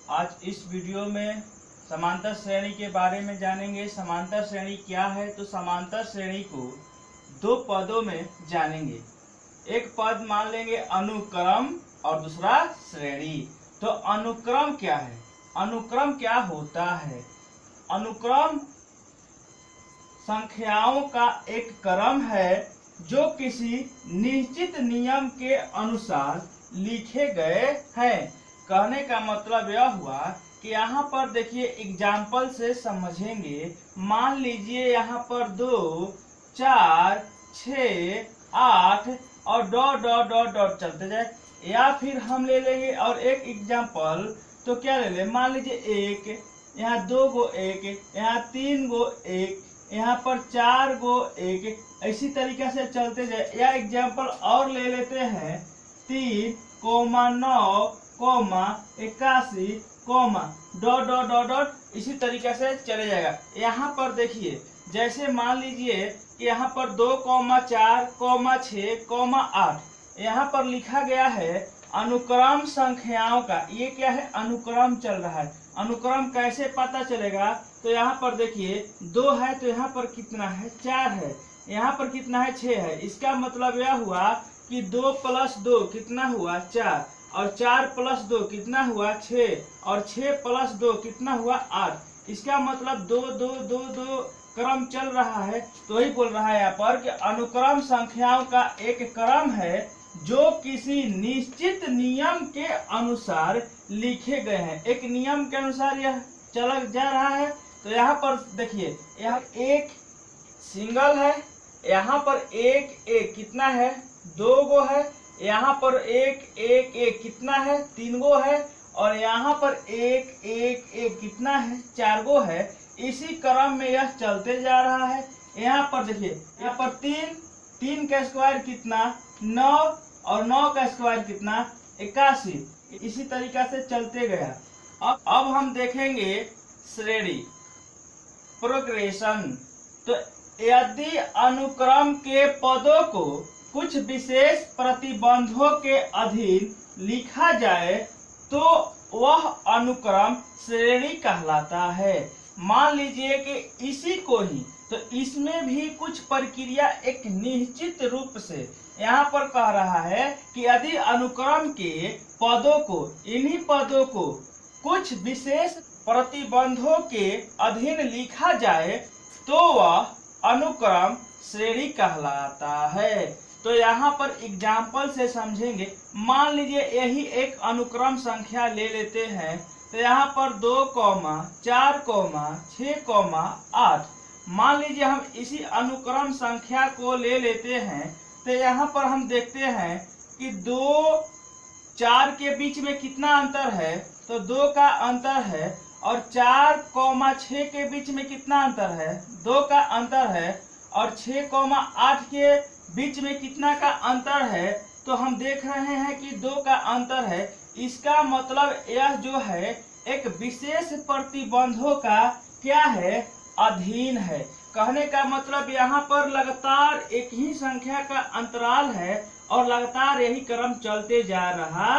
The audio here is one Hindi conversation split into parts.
आज इस वीडियो में समांतर श्रेणी के बारे में जानेंगे। समांतर श्रेणी क्या है, तो समांतर श्रेणी को दो पदों में जानेंगे। एक पद मान लेंगे अनुक्रम और दूसरा श्रेणी। तो अनुक्रम क्या है, अनुक्रम क्या होता है? अनुक्रम संख्याओं का एक क्रम है जो किसी निश्चित नियम के अनुसार लिखे गए हैं। कहने का मतलब यह हुआ कि यहाँ पर देखिए एग्जाम्पल से समझेंगे। मान लीजिए यहाँ पर 2, 4, 6, 8 और डॉट डॉट डॉट डॉट चलते जाए। या फिर हम ले लेंगे और एक एग्जाम्पल, तो क्या ले लें, मान लीजिए 1, यहाँ 2 गो 1, यहाँ 3 गो 1, यहाँ पर 4 गो 1, इसी तरीके से चलते जाए। या एग्जाम्पल और ले लेते हैं 3, 9, 81, डॉट डॉट डॉट डॉट, इसी तरीके से चले जाएगा। यहाँ पर देखिए जैसे मान लीजिए कि यहाँ पर 2, 4, 6, 8 यहाँ पर लिखा गया है अनुक्रम संख्याओं का। ये क्या है, अनुक्रम चल रहा है। अनुक्रम कैसे पता चलेगा, तो यहाँ पर देखिए 2 है तो यहाँ पर कितना है, 4 है। यहाँ पर कितना है, 6 है। इसका मतलब यह हुआ कि 2 + 2 कितना हुआ, 4, और 4 + 2 कितना हुआ, 6, और 6 + 2 कितना हुआ, 8। इसका मतलब 2 2 2 2 क्रम चल रहा है। तो वही बोल रहा है यहाँ पर कि अनुक्रम संख्याओं का एक क्रम है जो किसी निश्चित नियम के अनुसार लिखे गए हैं। एक नियम के अनुसार यह चला जा रहा है। तो यहाँ पर देखिए यहाँ एक सिंगल है, यहाँ पर एक कितना है, 2 गो है। यहाँ पर एक कितना है, 3 गो है। और यहाँ पर एक कितना है, 4 गो है। इसी क्रम में यह चलते जा रहा है। यहाँ पर देखिए यहाँ पर 3 का स्क्वायर कितना, 9, और 9 का स्क्वायर कितना, 81। इसी तरीका से चलते गया। अब हम देखेंगे श्रेणी, प्रोग्रेशन। तो यदि अनुक्रम के पदों को कुछ विशेष प्रतिबंधों के अधीन लिखा जाए तो वह अनुक्रम श्रेणी कहलाता है। मान लीजिए कि इसी को ही, तो इसमें भी कुछ प्रक्रिया एक निश्चित रूप से यहाँ पर कह रहा है कि यदि अनुक्रम के पदों को, इन्हीं पदों को कुछ विशेष प्रतिबंधों के अधीन लिखा जाए तो वह अनुक्रम श्रेणी कहलाता है। तो यहाँ पर एग्जाम्पल से समझेंगे। मान लीजिए यही एक अनुक्रम संख्या ले लेते हैं। तो यहाँ पर 2, 4, 6, 8। मान लीजिए हम इसी अनुक्रम संख्या को ले लेते हैं। तो यहाँ पर हम देखते हैं कि 2, 4 के बीच में कितना अंतर है, तो 2 का अंतर है। और 4, 6 के बीच में कितना अंतर है, 2 का अंतर है। और 6, 8 के बीच में कितना का अंतर है, तो हम देख रहे हैं कि 2 का अंतर है। इसका मतलब यह जो है एक विशेष प्रतिबंधों का क्या है, अधीन है। कहने का मतलब यहाँ पर लगातार एक ही संख्या का अंतराल है और लगातार यही क्रम चलते जा रहा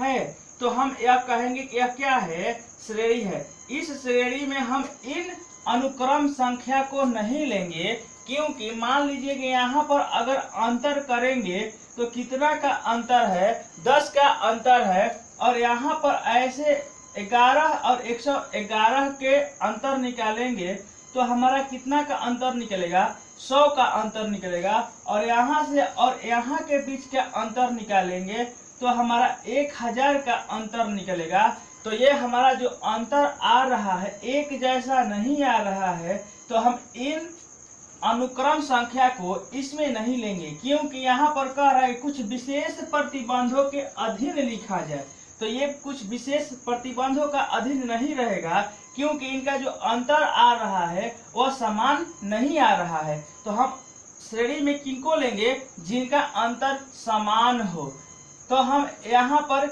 है। तो हम यह कहेंगे कि यह क्या है, श्रेणी है। इस श्रेणी में हम इन अनुक्रम संख्या को नहीं लेंगे, क्योंकि मान लीजिए कि यहाँ पर अगर अंतर करेंगे तो कितना का अंतर है, 10 का अंतर है। और यहाँ पर ऐसे 11 और 111 के अंतर निकालेंगे तो हमारा कितना का अंतर निकलेगा, 100 का अंतर निकलेगा। और यहाँ से और यहाँ के बीच का अंतर निकालेंगे तो हमारा 1000 का अंतर निकलेगा। तो ये हमारा जो अंतर आ रहा है एक जैसा नहीं आ रहा है। तो हम इन अनुक्रम संख्या को इसमें नहीं लेंगे, क्योंकि यहाँ पर कह रहा है कुछ विशेष प्रतिबंधों के अधीन लिखा जाए। तो ये कुछ विशेष प्रतिबंधों का अधीन नहीं रहेगा, क्योंकि इनका जो अंतर आ रहा है वह समान नहीं आ रहा है। तो हम श्रेणी में किनको लेंगे, जिनका अंतर समान हो। तो हम यहाँ पर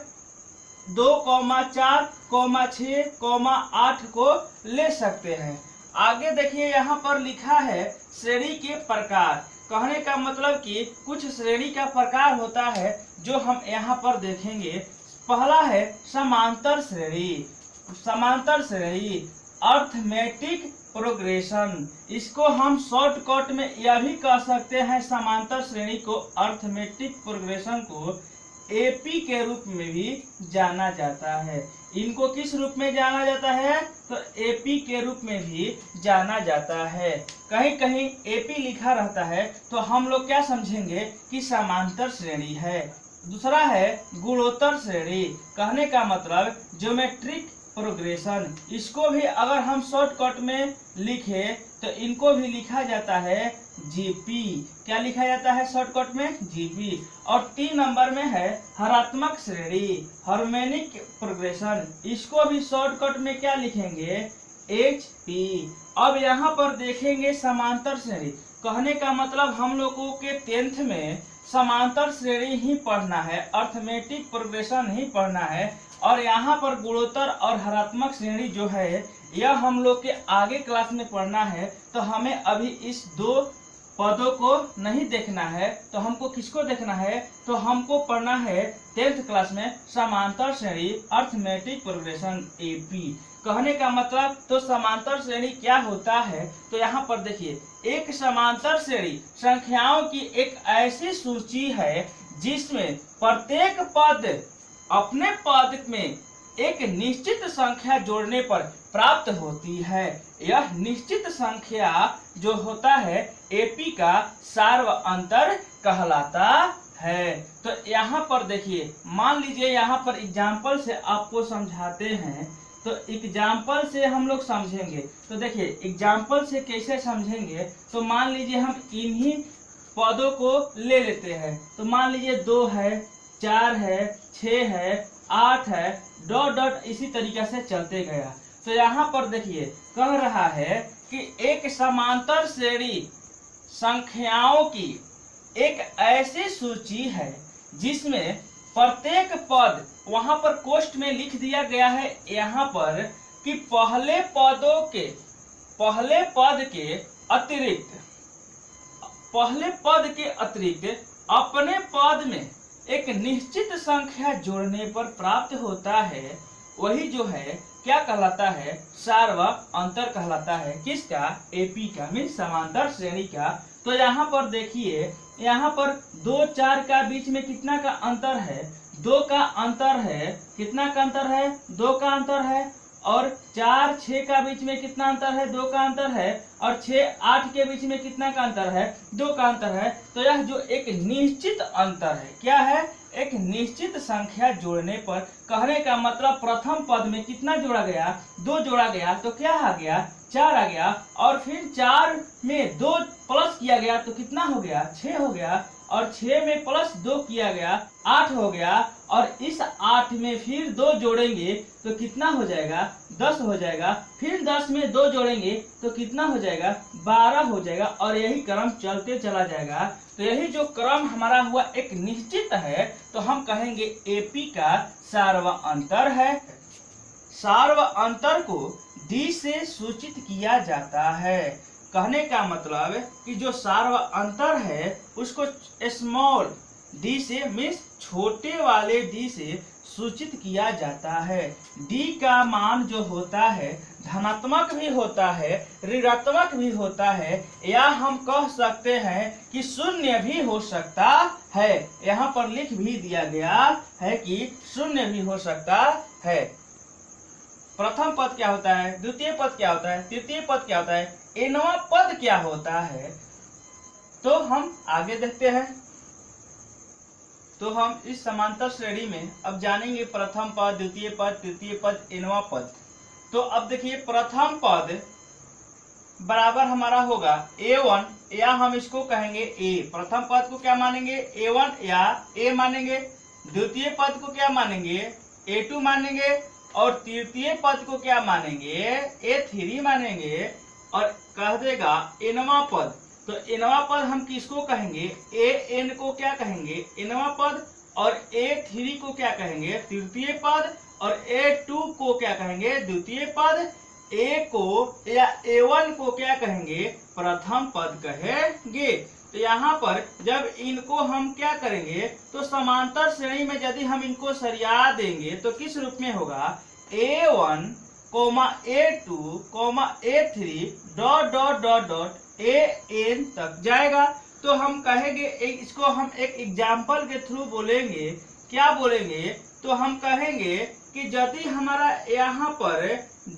2, 4, 6, 8 को ले सकते हैं। आगे देखिए यहाँ पर लिखा है श्रेणी के प्रकार। कहने का मतलब कि कुछ श्रेणी का प्रकार होता है जो हम यहाँ पर देखेंगे। पहला है समांतर श्रेणी। समांतर श्रेणी, अर्थमेटिक प्रोग्रेशन। इसको हम शॉर्टकट में यह भी कह सकते हैं, समांतर श्रेणी को, अर्थमेटिक प्रोग्रेशन को एपी के रूप में भी जाना जाता है। इनको किस रूप में जाना जाता है? तो एपी के रूप में भी जाना जाता है। कहीं कहीं एपी लिखा रहता है तो हम लोग क्या समझेंगे कि समांतर श्रेणी है। दूसरा है गुणोत्तर श्रेणी, कहने का मतलब ज्योमेट्रिक प्रोग्रेशन। इसको भी अगर हम शॉर्टकट में लिखे तो इनको भी लिखा जाता है जीपी। क्या लिखा जाता है शॉर्टकट में? जीपी। और 3 नंबर में है हरात्मक श्रेणी, हार्मोनिक प्रोग्रेशन। इसको भी शॉर्टकट में क्या लिखेंगे? एचपी। अब यहाँ पर देखेंगे समांतर श्रेणी, कहने का मतलब हम लोगों के 10th में समांतर श्रेणी ही पढ़ना है, अर्थमेटिक प्रोग्रेशन ही पढ़ना है। और यहाँ पर गुणोत्तर और हरात्मक श्रेणी जो है यह हम लोग के आगे क्लास में पढ़ना है। तो हमें अभी इस 2 पदों को नहीं देखना है, तो हमको किसको देखना है? तो हमको पढ़ना है 10th क्लास में समांतर श्रेणी, अर्थमेटिक प्रोग्रेशन, एपी। कहने का मतलब तो समांतर श्रेणी क्या होता है? तो यहाँ पर देखिए, एक समांतर श्रेणी संख्याओं की एक ऐसी सूची है जिसमें प्रत्येक पद अपने पद में एक निश्चित संख्या जोड़ने पर प्राप्त होती है। यह निश्चित संख्या जो होता है एपी का सार्वअंतर कहलाता है। तो यहाँ पर देखिए, मान लीजिए यहाँ पर एग्जाम्पल से आपको समझाते हैं, तो एग्जाम्पल से हम लोग समझेंगे। तो देखिए एग्जाम्पल से कैसे समझेंगे, तो मान लीजिए हम इन्हीं पदों को ले लेते हैं। तो मान लीजिए 2 है, 4 है, 6 है, 8 है, डॉट डॉट इसी तरीके से चलते गया। तो यहाँ पर देखिए कह रहा है कि एक समांतर श्रेणी संख्याओं की एक ऐसी सूची है जिसमें प्रत्येक पद, वहां पर कोष्ठ में लिख दिया गया है यहाँ पर कि पहले पद के अतिरिक्त अपने पद में एक निश्चित संख्या जोड़ने पर प्राप्त होता है। वही जो है क्या कहलाता है? सार्वअंतर कहलाता है। किसका? एपी का, मीन समांतर श्रेणी का। तो यहाँ पर देखिए, यहाँ पर 2 4 का बीच में कितना का अंतर है? 2 का अंतर है। कितना का अंतर है? 2 का अंतर है। और 4 6 का बीच में कितना अंतर है? 2 का अंतर है। और 6 8 के बीच में कितना का अंतर है? 2 का अंतर है। तो यह जो एक निश्चित अंतर है, क्या है? एक निश्चित संख्या जोड़ने पर, कहने का मतलब प्रथम पद में कितना जोड़ा गया? 2 जोड़ा गया, तो क्या आ गया? 4 आ गया। और फिर 4 में 2 प्लस किया गया तो कितना हो गया? 6 हो गया। और 6 में प्लस 2 किया गया, 8 हो गया। और इस 8 में फिर 2 जोड़ेंगे तो कितना हो जाएगा? 10 हो जाएगा। फिर 10 में 2 जोड़ेंगे तो कितना हो जाएगा? 12 हो जाएगा। और यही क्रम चलते चला जाएगा। तो यही जो क्रम हमारा हुआ एक निश्चित है, तो हम कहेंगे एपी का सार्वअंतर है। सार्वअंतर को डी से सूचित किया जाता है। कहने का मतलब कि जो सार्वअंतर है उसको स्मॉल डी से, मीन्स छोटे वाले डी से सूचित किया जाता है। डी का मान जो होता है धनात्मक भी होता है, ऋणात्मक भी होता है, या हम कह सकते हैं कि शून्य भी हो सकता है। यहाँ पर लिख भी दिया गया है कि शून्य भी हो सकता है। प्रथम पद क्या होता है? द्वितीय पद क्या होता है? तृतीय पद क्या होता है? एनवा पद क्या होता है? तो हम आगे देखते हैं। तो हम इस समांतर श्रेणी में अब जानेंगे प्रथम पद, द्वितीय पद, तृतीय पद, एनवा पद। तो अब देखिए, प्रथम पद बराबर हमारा होगा A1, या हम इसको कहेंगे A। प्रथम पद को क्या मानेंगे? A1 या A मानेंगे। द्वितीय पद को क्या मानेंगे? A2 मानेंगे। और तृतीय पद को क्या मानेंगे? A3 मानेंगे। और कह देगा एनवा पद, तो एनवा पद हम किसको कहेंगे? AN को क्या कहेंगे? एनवा पद। और A3 को क्या कहेंगे? तृतीय पद। और A2 को क्या कहेंगे? द्वितीय पद। A को या A1 को क्या कहेंगे? प्रथम पद कहेंगे। तो यहाँ पर जब इनको हम क्या करेंगे, तो समांतर श्रेणी में यदि हम इनको सरिया देंगे तो किस रूप में होगा? A1 A2 A3 dot dot dot dot AN तक जाएगा। तो हम कहेंगे इसको हम एक एग्जाम्पल के थ्रू बोलेंगे। क्या बोलेंगे? तो हम कहेंगे कि यदि हमारा यहाँ पर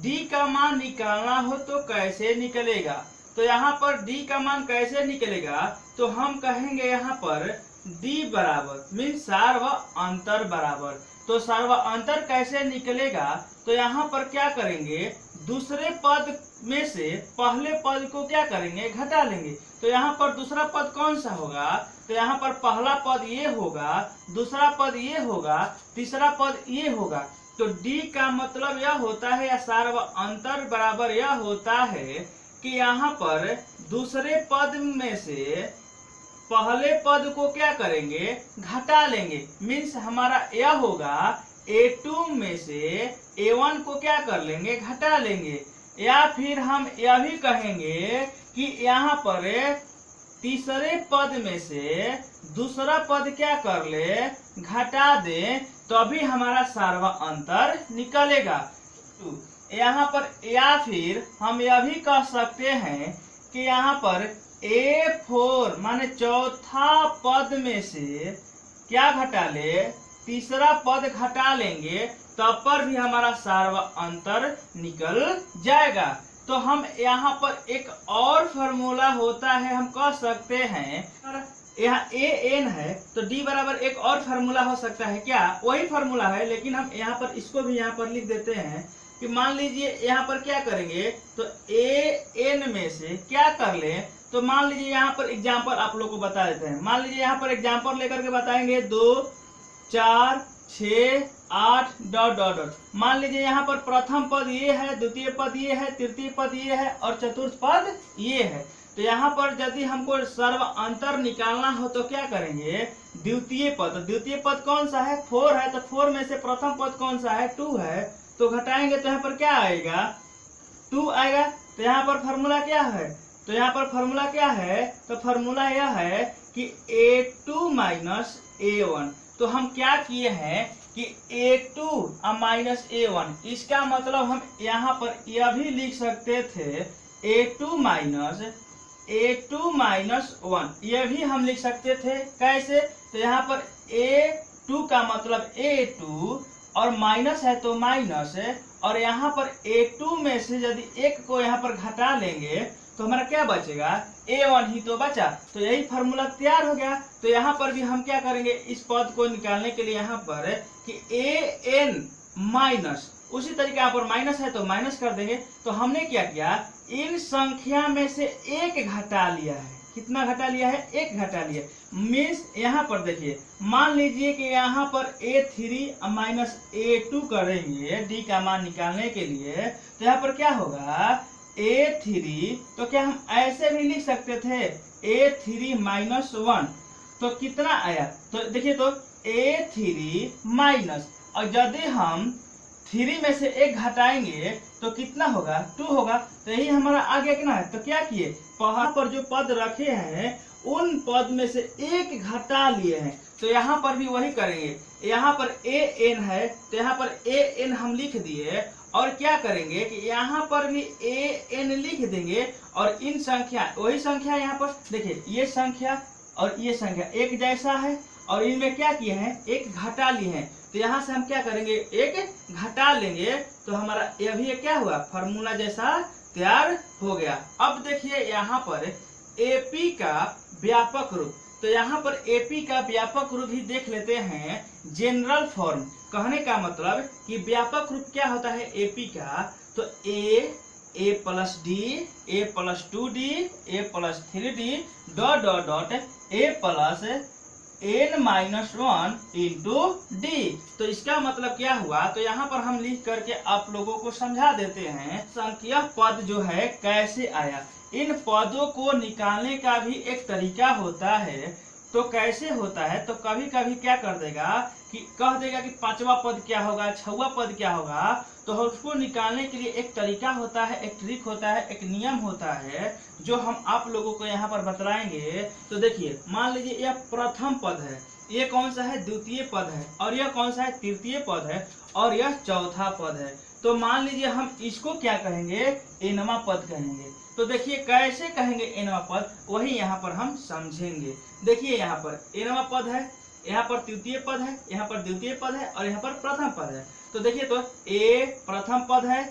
d का मान निकालना हो तो कैसे निकलेगा। तो यहाँ पर d का मान कैसे निकलेगा? तो हम कहेंगे यहाँ पर d बराबर मीन सार्व अंतर बराबर। तो सार्व अंतर कैसे निकलेगा? तो यहाँ पर क्या करेंगे, दूसरे पद में से पहले पद को क्या करेंगे, घटा लेंगे। तो यहाँ पर दूसरा पद कौन सा होगा? तो यहाँ पर पहला पद ये होगा, दूसरा पद ये होगा, तीसरा पद ये होगा। तो d का मतलब यह होता है या सार्व अंतर बराबर यह होता है कि यहाँ पर दूसरे पद में से पहले पद को क्या करेंगे, घटा लेंगे। मीन्स हमारा यह होगा A2 में से A1 को क्या कर लेंगे, घटा लेंगे। या फिर हम यह भी कहेंगे कि यहाँ पर तीसरे पद में से दूसरा पद क्या कर ले, घटा दे, तभी हमारा सार्व अंतर निकलेगा। यहाँ पर या फिर हम यह भी कह सकते हैं कि यहाँ पर A4 माने चौथा पद में से क्या घटा ले, तीसरा पद घटा लेंगे, तब पर भी हमारा सार्व अंतर निकल जाएगा। तो हम यहाँ पर एक और फॉर्मूला होता है, हम कह सकते हैं यहाँ AN है तो D बराबर एक और फार्मूला हो सकता है। क्या? वही फार्मूला है, लेकिन हम यहाँ पर इसको भी यहाँ पर लिख देते हैं कि मान लीजिए यहाँ पर क्या करेंगे, तो AN में से क्या कर ले, तो मान लीजिए यहाँ पर एग्जाम्पल आप लोग को बता देते हैं। मान लीजिए यहाँ पर एग्जाम्पल लेकर के बताएंगे 2 4 6 8 डॉट डॉट डॉट। मान लीजिए यहाँ पर प्रथम पद ये है, द्वितीय पद ये है, तृतीय पद ये है और चतुर्थ पद ये है। तो यहाँ पर यदि हमको सर्व अंतर निकालना हो तो क्या करेंगे, द्वितीय पद कौन सा है, 4 है। तो 4 में से प्रथम पद कौन सा है, 2 है। तो घटाएंगे तो यहाँ पर क्या आएगा, 2 आएगा। तो यहाँ पर फॉर्मूला क्या है, तो यहाँ पर फॉर्मूला क्या है, तो फॉर्मूला यह है कि A2 माइनस A1। तो हम क्या किए हैं कि A2 माइनस A1, इसका मतलब हम यहाँ पर यह भी लिख सकते थे A2 माइनस 1, यह भी हम लिख सकते थे। कैसे? तो यहाँ पर A2 का मतलब A2 और माइनस है तो माइनस है, और यहाँ पर A2 में से यदि एक को यहाँ पर घटा लेंगे तो हमारा क्या बचेगा, A1 ही तो बचा। तो यही फार्मूला तैयार हो गया। तो यहाँ पर भी हम क्या करेंगे, इस पद को निकालने के लिए यहाँ पर कि AN माइनस, उसी तरीके यहाँ पर माइनस है तो माइनस कर देंगे। तो हमने क्या किया, इन संख्या में से एक घटा लिया है। कितना घटा लिया है, एक घटा लिया। मीन्स यहाँ पर देखिए, मान लीजिए कि यहाँ पर A3 माइनस A2 करेंगे D का मान निकालने के लिए, तो यहाँ पर क्या होगा, A3, तो क्या हम ऐसे भी लिख सकते थे A3 माइनस 1। तो कितना आया, तो देखिए तो A3 माइनस, और यदि हम 3 में से एक घटाएंगे तो कितना होगा, 2 होगा। तो यही हमारा आगे कितना है। तो क्या किए, वहां पर जो पद रखे हैं उन पद में से एक घटा लिए हैं। तो यहाँ पर भी वही करेंगे। यहाँ पर AN है तो यहाँ पर AN हम लिख दिए, और क्या करेंगे कि यहाँ पर भी AN लिख देंगे, और इन संख्या, वही संख्या यहाँ पर देखिए, ये संख्या और ये संख्या एक जैसा है, और इनमें क्या किए हैं, एक घटा लिए हैं। तो यहाँ से हम क्या करेंगे, एक घटा लेंगे, तो हमारा यह भी क्या हुआ, फार्मूला जैसा तैयार हो गया। अब देखिए यहाँ पर AP का व्यापक रूप। तो यहाँ पर AP का व्यापक रूप ही देख लेते हैं, जनरल फॉर्म। कहने का मतलब कि व्यापक रूप क्या होता है AP का, तो A plus D, A plus 2D, A plus 3D dot dot dot A plus N minus 1 into D। तो इसका मतलब क्या हुआ, तो यहाँ पर हम लिख करके आप लोगों को समझा देते हैं संख्या पद जो है कैसे आया। इन पदों को निकालने का भी एक तरीका होता है। तो कैसे होता है, तो कभी कभी क्या कर देगा कि कह देगा कि पांचवा पद क्या होगा, छठवां पद क्या होगा। तो उसको निकालने के लिए एक तरीका होता है, एक ट्रिक होता है, एक नियम होता है, जो हम आप लोगों को यहाँ पर बतलाएंगे। तो देखिए, मान लीजिए यह प्रथम पद है, ये कौन सा है, द्वितीय पद है, और यह कौन सा है, तृतीय पद है, और यह चौथा पद है। तो मान लीजिए हम इसको क्या कहेंगे, nवां पद कहेंगे। तो देखिए कैसे कहेंगे nवां पद, वही यहाँ पर हम समझेंगे। देखिए यहाँ पर nवां पद है, यहाँ पर तृतीय पद है, यहाँ पर द्वितीय पद है और यहाँ पर प्रथम पद है। तो देखिए तो a प्रथम पद है,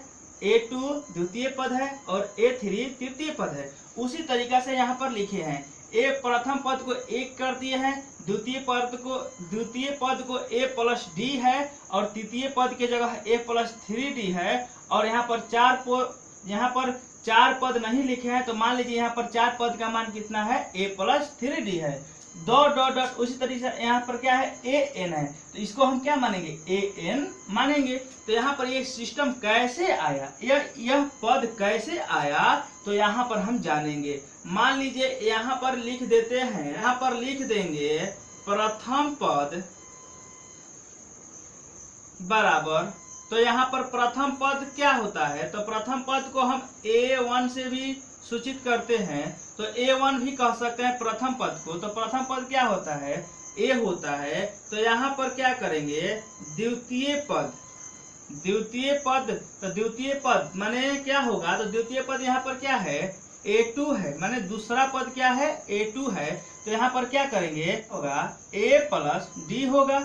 A2 द्वितीय पद है और A3 तृतीय पद है। उसी तरीका से यहाँ पर लिखे हैं, A प्रथम पद को 1 कर दिए हैं, द्वितीय पद को A प्लस D है और तृतीय पद के जगह A प्लस 3D है। और यहाँ पर चार पद नहीं लिखे हैं, तो मान लीजिए यहाँ पर 4 पद का मान कितना है, A प्लस 3D है। डॉट डॉट डॉट उसी तरीके से यहाँ पर क्या है, AN है, तो इसको हम क्या मानेंगे, AN मानेंगे। तो यहाँ पर ये सिस्टम कैसे आया, यह पद कैसे आया, तो यहाँ पर हम जानेंगे। मान लीजिए यहाँ पर लिख देते हैं, यहाँ पर लिख देंगे प्रथम पद बराबर, तो यहाँ पर प्रथम पद क्या होता है, तो प्रथम पद को हम A1 से भी सूचित करते हैं, तो A1 भी कह सकते हैं प्रथम पद को। तो प्रथम पद क्या होता है, A होता है। तो यहाँ पर क्या करेंगे, द्वितीय पद माने क्या होगा, तो द्वितीय पद यहाँ पर क्या है, A2 है, माने दूसरा पद क्या है, A2 है। तो यहाँ पर क्या करेंगे, होगा A प्लस D होगा,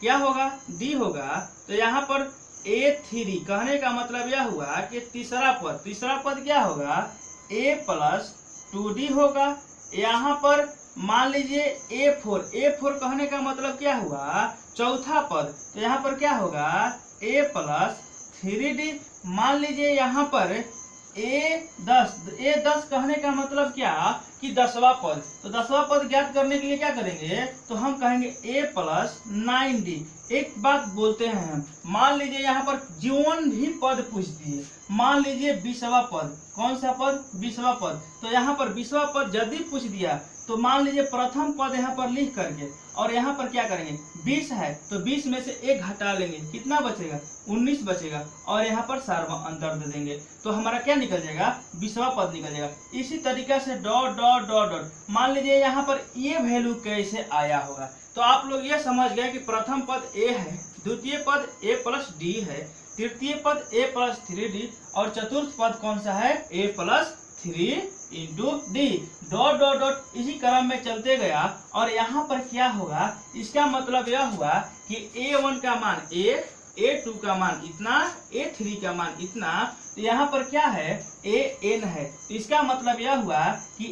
क्या होगा, D होगा। तो यहाँ पर A3 कहने का मतलब यह हुआ कि तीसरा पद क्या होगा, A प्लस 2D होगा। यहाँ पर मान लीजिए A4 कहने का मतलब क्या हुआ, चौथा पद, तो यहाँ पर क्या होगा, A प्लस 3D। मान लीजिए यहाँ पर A10 कहने का मतलब क्या, कि 10वां पद। तो 10वां पद ज्ञात करने के लिए क्या करेंगे, तो हम कहेंगे A प्लस 9D। एक बात बोलते हैं हम, मान लीजिए यहाँ पर जीवन भी पद पूछ दिए, मान लीजिए 20वां पद, कौन सा पद, 20वां पद। तो यहाँ पर 20वां पद यदि पूछ दिया, तो मान लीजिए प्रथम पद यहाँ पर लिख करके, और यहाँ पर क्या करेंगे, 20 है तो 20 में से 1 हटा लेंगे, कितना बचेगा, 19 बचेगा, और यहाँ पर सार्व अंतर दे देंगे, तो हमारा क्या निकल जाएगा, 20वां पद निकल जाएगा। इसी तरीका से डॉट डॉट डॉट डॉट, मान लीजिए यहाँ पर ये वैल्यू कैसे आया होगा, तो आप लोग ये समझ गए कि प्रथम पद A है, द्वितीय पद A प्लस D है, तृतीय पद A प्लस 3D और चतुर्थ पद कौन सा है, A plus 3 into D। Dot dot dot इसी क्रम में चलते गया, और यहाँ पर क्या होगा, इसका मतलब यह हुआ कि A1 का मान A2 का मान इतना, A3 का मान इतना। तो यहाँ पर क्या है, AN है, तो इसका मतलब यह हुआ कि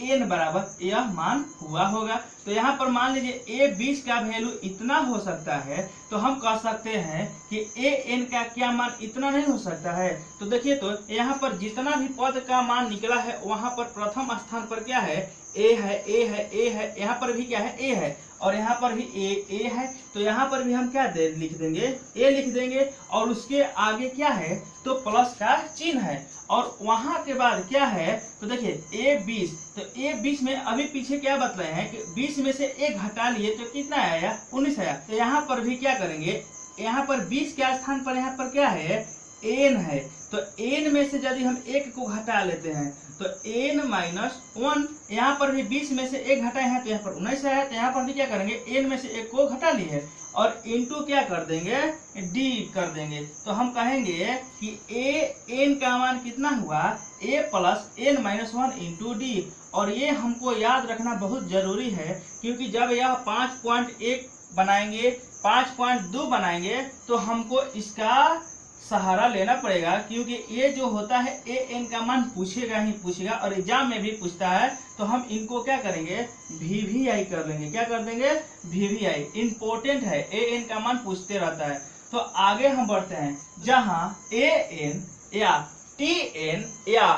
AN बराबर यह मान हुआ होगा। तो यहाँ पर मान लीजिए A20 का वैल्यू इतना हो सकता है, तो हम कह सकते हैं कि AN का क्या मान इतना नहीं हो सकता है। तो देखिए तो यहाँ पर जितना भी पद का मान निकला है, वहां पर प्रथम स्थान पर क्या है, A है, यहाँ पर भी क्या है, A है, और यहाँ पर भी A है। तो यहाँ पर भी हम क्या लिख देंगे, A लिख देंगे, और उसके आगे क्या है, तो प्लस का चिन्ह है, और वहां के बाद क्या है, तो देखिए A20, तो A20 में अभी पीछे क्या बतलाए हैं कि 20 में से 1 हटा लिए तो कितना आया, 19 आया। तो यहाँ पर भी क्या करेंगे, यहाँ पर 20 के स्थान पर यहाँ पर क्या है, N है, तो N में से यदि हम 1 को घटा लेते हैं, तो N माइनस 1, यहाँ पर भी 20 में से 1 घटाए हैं तो यहाँ पर 19 है। तो यहाँ पर भी क्या करेंगे, N में से 1 को घटा लिए है और इंटू क्या कर देंगे, D कर देंगे। तो हम कहेंगे कि N का मान कितना हुआ, A plus N minus 1 into D। और ये हमको याद रखना बहुत जरूरी है, क्योंकि जब यह 5.1 बनाएंगे, 5.2 बनाएंगे, तो हमको इसका सहारा लेना पड़ेगा, क्योंकि ये जो होता है AN का मान पूछेगा ही पूछेगा, और एग्जाम में भी पूछता है। तो हम इनको क्या करेंगे, VVI कर लेंगे, क्या कर देंगे, VVI। इंपॉर्टेंट है, AN का मान पूछते रहता है। तो आगे हम बढ़ते हैं, जहां AN या TN या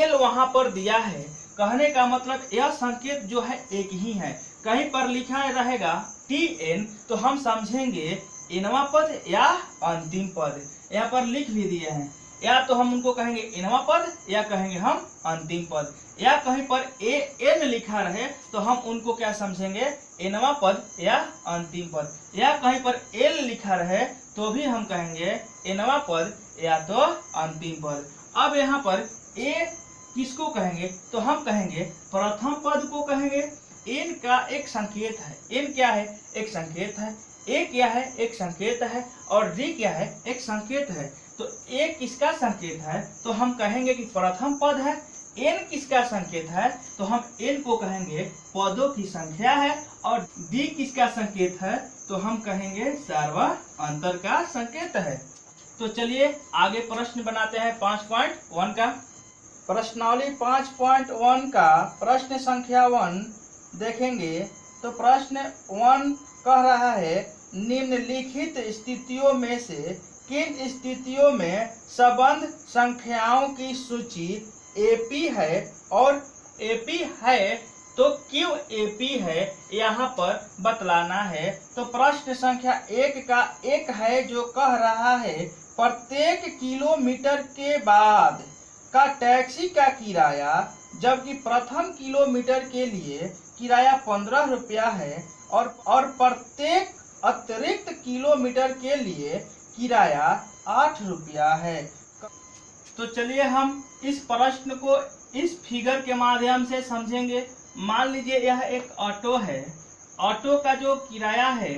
L वहां पर दिया है, कहने का मतलब यह संकेत जो है एक ही है। कहीं पर लिखा रहेगा TN, तो हम समझेंगे इनवा पद या अंतिम पद। यहाँ पर लिख भी दिए हैं, या तो हम उनको कहेंगे इनवा पद या कहेंगे हम अंतिम पद, या कहीं पर AN लिखा रहे तो हम उनको क्या समझेंगे, इनवा पद या अंतिम पद, या कहीं पर L लिखा रहे तो भी हम कहेंगे इनवा पद या तो अंतिम पद। अब यहाँ पर A किसको कहेंगे, तो हम कहेंगे प्रथम पद को कहेंगे। N का एक संकेत है, N क्या है, एक संकेत है। ए क्या है, एक संकेत है, और डी क्या है, एक संकेत है। तो ए किसका संकेत है, तो हम कहेंगे कि प्रथम पद है। एन किसका संकेत है, तो हम एन को कहेंगे पदों की संख्या है। और डी किसका संकेत है, तो हम कहेंगे सार्वअंतर का संकेत है। तो चलिए आगे प्रश्न बनाते हैं 5.1 का। प्रश्नावली 5.1 का प्रश्न संख्या 1 देखेंगे। तो प्रश्न 1 कह रहा है, निम्नलिखित स्थितियों में से किन स्थितियों में संबंध संख्याओं की सूची एपी है, और एपी है तो क्यों एपी है यहाँ पर बतलाना है। तो प्रश्न संख्या 1 का एक है जो कह रहा है, प्रत्येक किलोमीटर के बाद का टैक्सी का किराया, जबकि प्रथम किलोमीटर के लिए किराया 15 रुपया है, और प्रत्येक अतिरिक्त किलोमीटर के लिए किराया 8 रुपया है। तो चलिए हम इस प्रश्न को इस फिगर के माध्यम से समझेंगे। मान लीजिए यह एक ऑटो है। ऑटो का जो किराया है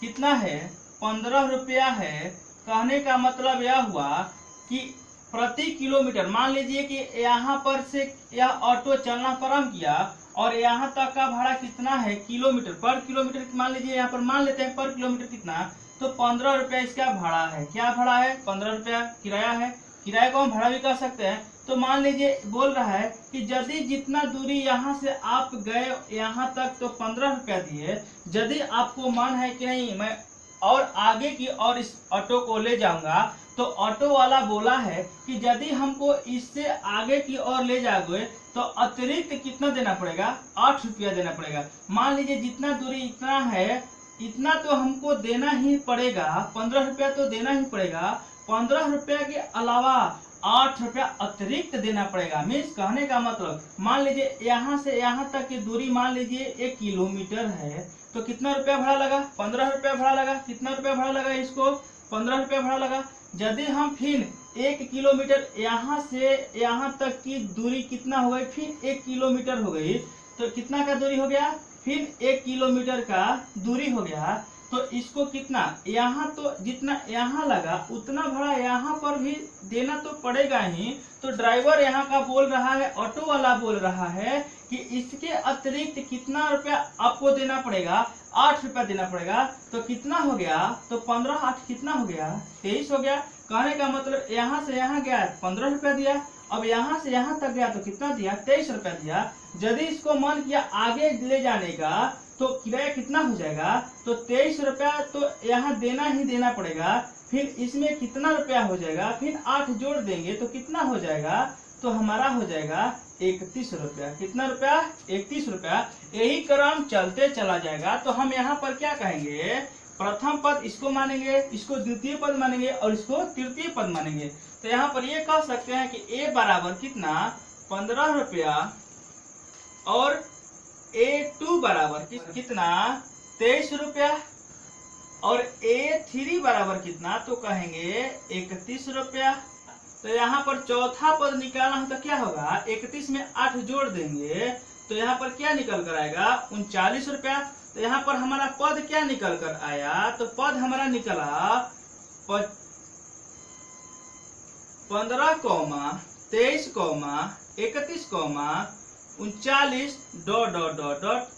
कितना है, 15 रुपया है। कहने का मतलब यह हुआ कि प्रति किलोमीटर, मान लीजिए कि यहाँ पर से यह ऑटो चलना प्रारंभ किया और यहाँ तक का भाड़ा कितना है, किलोमीटर पर किलोमीटर। मान लीजिए यहाँ पर मान लेते हैं पर किलोमीटर कितना, तो 15 रुपया इसका भाड़ा है। क्या भाड़ा है, 15 रुपया किराया है। किराए को हम भाड़ा भी कह सकते हैं। तो मान लीजिए बोल रहा है कि यदि जितना दूरी यहाँ से आप गए यहाँ तक तो 15 रुपया दिए, यदि आपको मन है कि नहीं मैं और आगे की और इस ऑटो को ले जाऊंगा, तो ऑटो वाला बोला है कि यदि हमको इससे आगे की ओर ले जाओगे तो अतिरिक्त कितना देना पड़ेगा, 8 रुपया देना पड़ेगा। मान लीजिए जितना दूरी इतना है, इतना तो हमको देना ही पड़ेगा, 15 रुपया तो देना ही पड़ेगा। 15 रुपया के अलावा 8 रुपया अतिरिक्त देना पड़ेगा। मीन्स कहने का मतलब, मान लीजिए यहाँ से यहाँ तक की दूरी मान लीजिए 1 किलोमीटर है, तो कितना रुपया भाड़ा लगा, 15 रुपया भाड़ा लगा। कितना रुपया भाड़ा लगा, इसको 15 रुपया भाड़ा लगा। यदि हम फिर 1 किलोमीटर यहाँ से यहाँ तक की दूरी कितना हो गई, फिर 1 किलोमीटर हो गई, तो कितना का दूरी हो गया, फिर 1 किलोमीटर का दूरी हो गया। तो इसको कितना, यहाँ तो जितना यहाँ लगा उतना भाड़ा यहाँ पर भी देना तो पड़ेगा ही। तो ड्राइवर यहाँ का बोल रहा है, ऑटो वाला बोल रहा है कि इसके अतिरिक्त कितना रुपया आपको देना पड़ेगा, 8 रुपया देना पड़ेगा। तो कितना हो गया, तो 15 8 कितना हो गया, 23 हो गया। कहने का मतलब यहाँ से यहाँ गया 15 रुपया दिया, अब यहाँ से यहाँ तक गया तो कितना दिया, 23 रुपया दिया। यदि इसको मन किया आगे ले जाने का तो किराया कितना हो जाएगा, तो 23 रुपया तो यहाँ देना ही देना पड़ेगा। फिर इसमें कितना रुपया हो जाएगा, फिर 8 जोड़ देंगे तो कितना हो जाएगा, तो हमारा हो जाएगा 31 रुपया। कितना रुपया, 31 रुपया। यही क्रम चलते चला जाएगा। तो हम यहाँ पर क्या कहेंगे, प्रथम पद इसको मानेंगे, इसको द्वितीय पद मानेंगे और इसको तृतीय पद मानेंगे। तो यहाँ पर ये कह सकते हैं कि ए बराबर कितना, 15 रुपया, और A2 बराबर कितना, 23 रुपया, और A3 बराबर कितना, तो कहेंगे 31 रुपया। तो यहाँ पर चौथा पद निकालना हो तो क्या होगा, 31 में 8 जोड़ देंगे तो यहाँ पर क्या निकल कर आएगा, 39 रुपया। तो यहाँ पर हमारा पद क्या निकल कर आया, तो पद हमारा निकला 15, 23, 31, 39 ...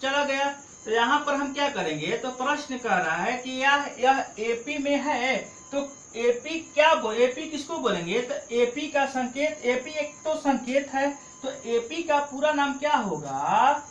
चला गया। तो यहाँ पर हम क्या करेंगे, तो प्रश्न कह रहा है कि यह एपी में है, तो एपी क्या एपी किसको बोलेंगे, तो एपी का संकेत, एपी एक तो संकेत है, तो एपी का पूरा नाम क्या होगा,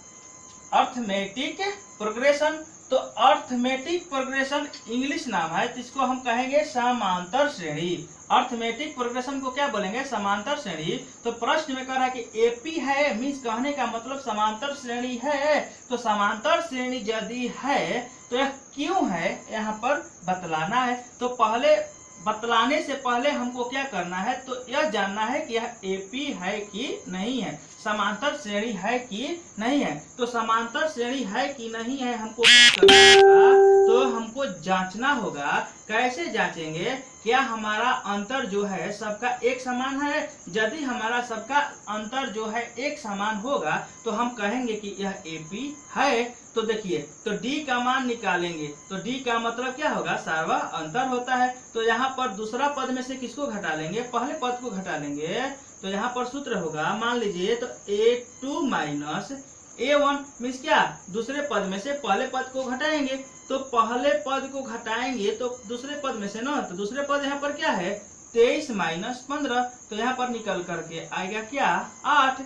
अर्थमेटिक प्रोग्रेशन। तो अर्थमेटिक प्रोग्रेशन इंग्लिश नाम है, जिसको हम कहेंगे समांतर श्रेणी। अर्थमेटिक प्रोग्रेशन को क्या बोलेंगे, समांतर श्रेणी। तो प्रश्न में कह रहा है कि एपी है, मीन्स कहने का मतलब समांतर श्रेणी है। तो समांतर श्रेणी यदि है तो यह क्यों है, यहाँ पर बतलाना है। तो पहले बतलाने से पहले हमको क्या करना है, तो यह जानना है कि यह एपी है कि नहीं है, समांतर श्रेणी है कि नहीं है। तो समांतर श्रेणी है कि नहीं है हमको क्या करना होगा, तो हमको जांचना होगा। कैसे जांचेंगे, क्या हमारा अंतर जो है सबका एक समान है। यदि हमारा सबका अंतर जो है एक समान होगा तो हम कहेंगे कि यह एपी है। तो देखिए, तो डी का मान निकालेंगे तो डी का मतलब क्या होगा, सार्वा अंतर होता है। तो यहाँ पर दूसरा पद में से किसको घटा लेंगे, पहले पद को घटा लेंगे। तो यहाँ पर सूत्र होगा, मान लीजिए तो A2 माइनस A1 मीन्स क्या, दूसरे पद में से पहले पद को घटाएंगे। तो पहले पद को घटाएंगे तो दूसरे पद में से ना, तो दूसरे पद यहाँ पर क्या है 23 माइनस 15। तो यहाँ पर निकल करके आएगा क्या 8।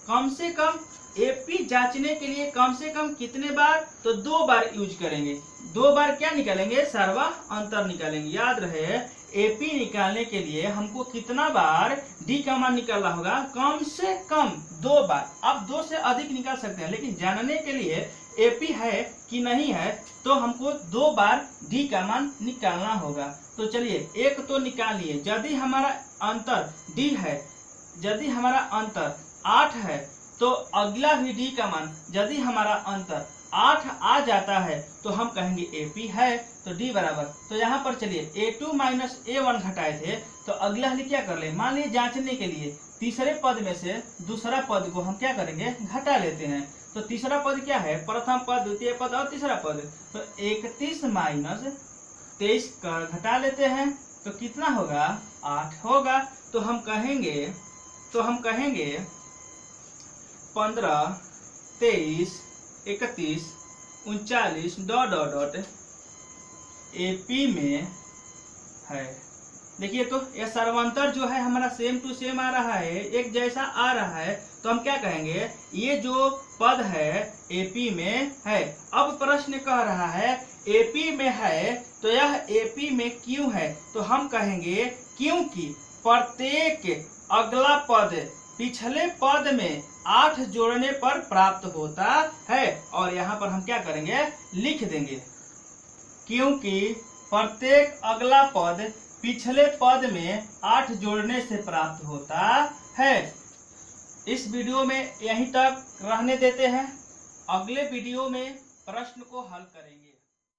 कम से कम एपी जांचने के लिए कम से कम कितने बार, तो 2 बार यूज करेंगे। 2 बार क्या निकालेंगे, सर्वा अंतर निकालेंगे। याद रहे एपी निकालने के लिए हमको कितना बार डी का मान निकालना होगा, कम से कम 2 बार। आप 2 से अधिक निकाल सकते हैं, लेकिन जानने के लिए एपी है कि नहीं है तो हमको 2 बार डी का मान निकालना होगा। तो चलिए एक तो निकाल लिए, यदि हमारा अंतर डी है, यदि हमारा अंतर 8 है तो अगला भी डी का मान, यदि हमारा अंतर 8 आ जाता है तो हम कहेंगे एपी है। तो डी बराबर, तो यहाँ पर चलिए A2 माइनस A1 घटाए थे तो अगला हम क्या कर ले, मान लीजिए जांचने के लिए तीसरे पद में से दूसरा पद को हम क्या करेंगे, घटा लेते हैं। तो तीसरा पद क्या है, प्रथम पद, द्वितीय पद और तीसरा पद। तो 31 माइनस 23 का घटा लेते हैं तो कितना होगा 8 होगा। तो हम कहेंगे 15, 23, 31, 39 डॉट एपी में है। देखिए तो यह सर्वांतर जो है हमारा सेम टू सेम आ रहा है, एक जैसा आ रहा है। तो हम क्या कहेंगे, ये जो पद है एपी में है। अब प्रश्न कह रहा है एपी में है तो यह एपी में क्यों है, तो हम कहेंगे क्योंकि प्रत्येक अगला पद पिछले पद में 8 जोड़ने पर प्राप्त होता है। और यहाँ पर हम क्या करेंगे, लिख देंगे क्योंकि प्रत्येक अगला पद पिछले पद में 8 जोड़ने से प्राप्त होता है। इस वीडियो में यहीं तक रहने देते हैं, अगले वीडियो में प्रश्न को हल करेंगे।